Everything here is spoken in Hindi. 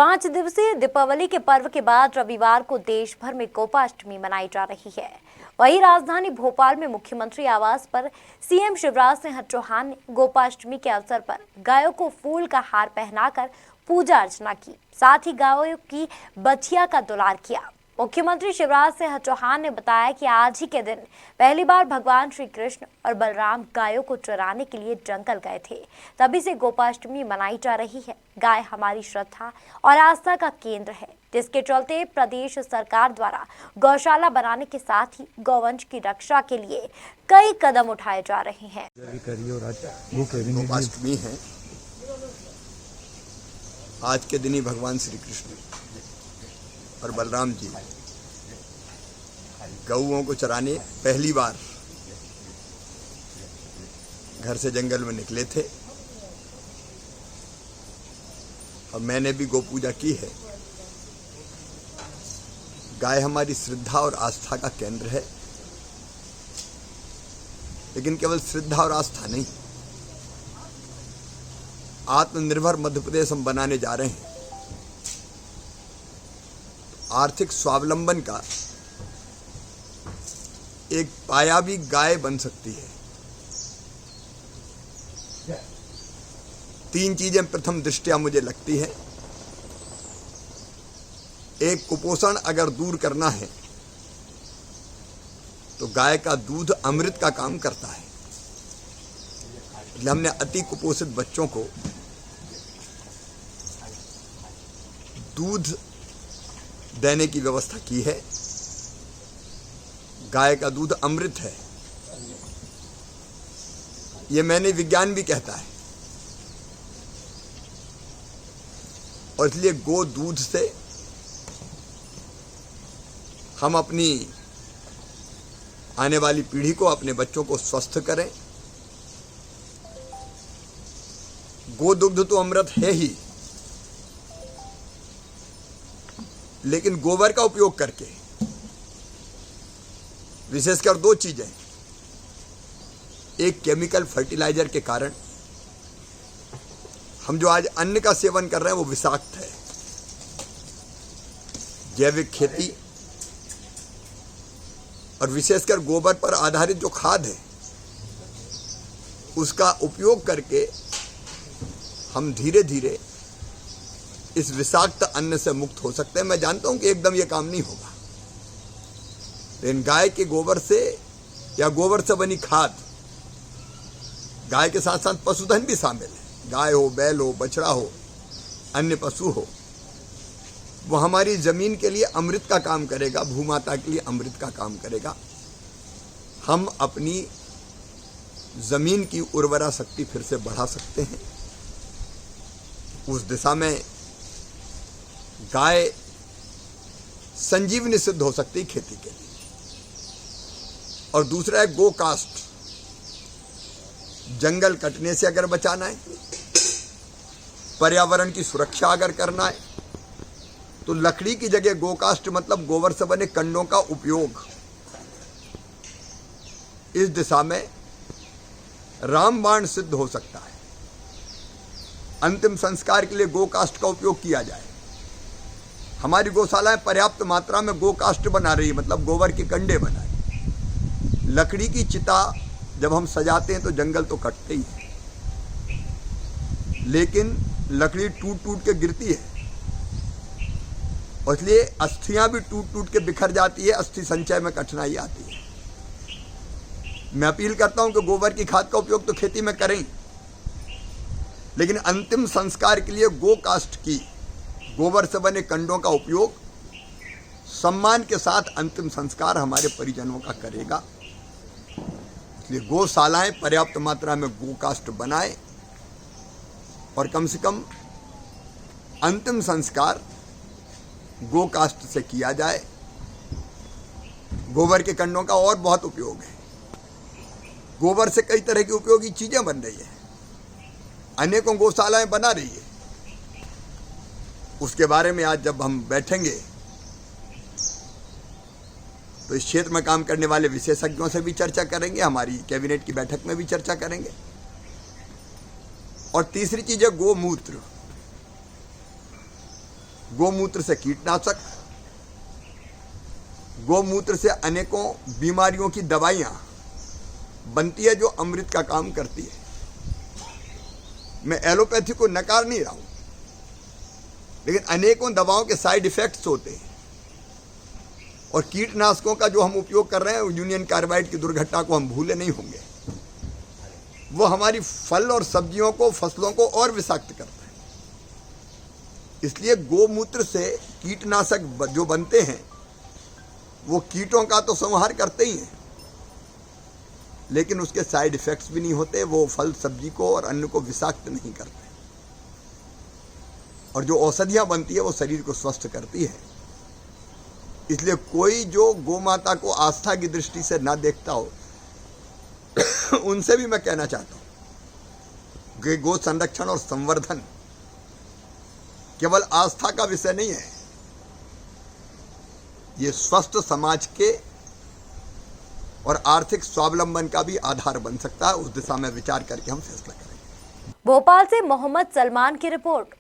5 दिवसीय दीपावली के पर्व के बाद रविवार को देश भर में गोपाष्टमी मनाई जा रही है। वहीं राजधानी भोपाल में मुख्यमंत्री आवास पर सीएम शिवराज सिंह चौहान ने गोपाष्टमी के अवसर पर गायों को फूल का हार पहनाकर पूजा अर्चना की, साथ ही गायों की बछिया का दुलार किया। मुख्यमंत्री शिवराज सिंह चौहान ने बताया कि आज ही के दिन पहली बार भगवान श्री कृष्ण और बलराम गायों को चराने के लिए जंगल गए थे, तभी से गोपाष्टमी मनाई जा रही है। गाय हमारी श्रद्धा और आस्था का केंद्र है, जिसके चलते प्रदेश सरकार द्वारा गौशाला बनाने के साथ ही गौवंश की रक्षा के लिए कई कदम उठाए जा रहे हैं। गोपाष्टमी है, आज के दिन ही भगवान श्री कृष्ण और बलराम जी गौओं को चराने पहली बार घर से जंगल में निकले थे और मैंने भी गौ पूजा की है। गाय हमारी श्रद्धा और आस्था का केंद्र है, लेकिन केवल श्रद्धा और आस्था नहीं, आत्मनिर्भर मध्य प्रदेश हम बनाने जा रहे हैं। आर्थिक स्वावलंबन का एक पाया भी गाय बन सकती है। 3 चीजें प्रथम दृष्टया मुझे लगती है। एक, कुपोषण अगर दूर करना है तो गाय का दूध अमृत का काम करता है। इसलिए हमने अति कुपोषित बच्चों को दूध देने की व्यवस्था की है। गाय का दूध अमृत है, ये मैंने विज्ञान भी कहता है। और इसलिए गो दूध से हम अपनी आने वाली पीढ़ी को, अपने बच्चों को स्वस्थ करें। गोदुग्ध तो अमृत है ही, लेकिन गोबर का उपयोग करके विशेषकर 2 चीजें। एक, केमिकल फर्टिलाइजर के कारण हम जो आज अन्न का सेवन कर रहे हैं वो विषाक्त है। जैविक खेती और विशेषकर गोबर पर आधारित जो खाद है उसका उपयोग करके हम धीरे धीरे इस विषाक्त अन्न से मुक्त हो सकते हैं। मैं जानता हूं कि एकदम ये काम नहीं होगा, लेकिन गाय के गोबर से या गोबर से बनी खाद, गाय के साथ साथ पशुधन भी शामिल है, गाय हो, बैल हो, बछड़ा हो, अन्य पशु हो, वो हमारी जमीन के लिए अमृत का काम करेगा, भूमाता के लिए अमृत का काम करेगा। हम अपनी जमीन की उर्वरा शक्ति फिर से बढ़ा सकते हैं। उस दिशा में गाय संजीवनी सिद्ध हो सकती है खेती के लिए। और दूसरा है गो कास्ट। जंगल कटने से अगर बचाना है, पर्यावरण की सुरक्षा अगर करना है, तो लकड़ी की जगह गो कास्ट मतलब गोबर से बने कंडों का उपयोग। इस दिशा में रामबाण सिद्ध हो सकता है। अंतिम संस्कार के लिए गो कास्ट का उपयोग किया जाए। हमारी गौशालाएं पर्याप्त मात्रा में गो कास्ट बना रही है, मतलब गोबर के कंडे बनाए। लकड़ी की चिता जब हम सजाते हैं तो जंगल तो कटते ही है, लेकिन लकड़ी टूट टूट के गिरती है और इसलिए अस्थियां भी टूट टूट के बिखर जाती है, अस्थि संचय में कठिनाई आती है। मैं अपील करता हूं कि गोबर की खाद का उपयोग तो खेती में करें, लेकिन अंतिम संस्कार के लिए गो कास्ट की, गोबर से बने कंडों का उपयोग सम्मान के साथ अंतिम संस्कार हमारे परिजनों का करेगा। इसलिए गौशालाएं पर्याप्त मात्रा में गो कास्ट बनाएं और कम से कम अंतिम संस्कार गो कास्ट से किया जाए। गोबर के कंडों का और बहुत उपयोग है। गोबर से कई तरह की उपयोगी चीजें बन रही है, अनेकों गौशालाएं बना रही है। उसके बारे में आज जब हम बैठेंगे तो इस क्षेत्र में काम करने वाले विशेषज्ञों से भी चर्चा करेंगे, हमारी कैबिनेट की बैठक में भी चर्चा करेंगे। और तीसरी चीज है गोमूत्र। गोमूत्र से कीटनाशक, गोमूत्र से अनेकों बीमारियों की दवाइयां बनती है जो अमृत का काम करती है। मैं एलोपैथी को नकार नहीं रहा हूं, लेकिन अनेकों दवाओं के साइड इफेक्ट्स होते हैं। और कीटनाशकों का जो हम उपयोग कर रहे हैं, यूनियन कार्बाइड की दुर्घटना को हम भूले नहीं होंगे। वो हमारी फल और सब्जियों को, फसलों को और विषाक्त करता है। इसलिए गोमूत्र से कीटनाशक जो बनते हैं वो कीटों का तो संहार करते ही हैं, लेकिन उसके साइड इफेक्ट्स भी नहीं होते। वो फल सब्जी को और अन्न को विषाक्त नहीं करते। और जो औषधियां बनती है वो शरीर को स्वस्थ करती है। इसलिए कोई जो गौ माता को आस्था की दृष्टि से ना देखता हो उनसे भी मैं कहना चाहता हूं कि गो संरक्षण और संवर्धन केवल आस्था का विषय नहीं है, ये स्वस्थ समाज के और आर्थिक स्वावलंबन का भी आधार बन सकता है। उस दिशा में विचार करके हम फैसला करेंगे। भोपाल से मोहम्मद सलमान की रिपोर्ट।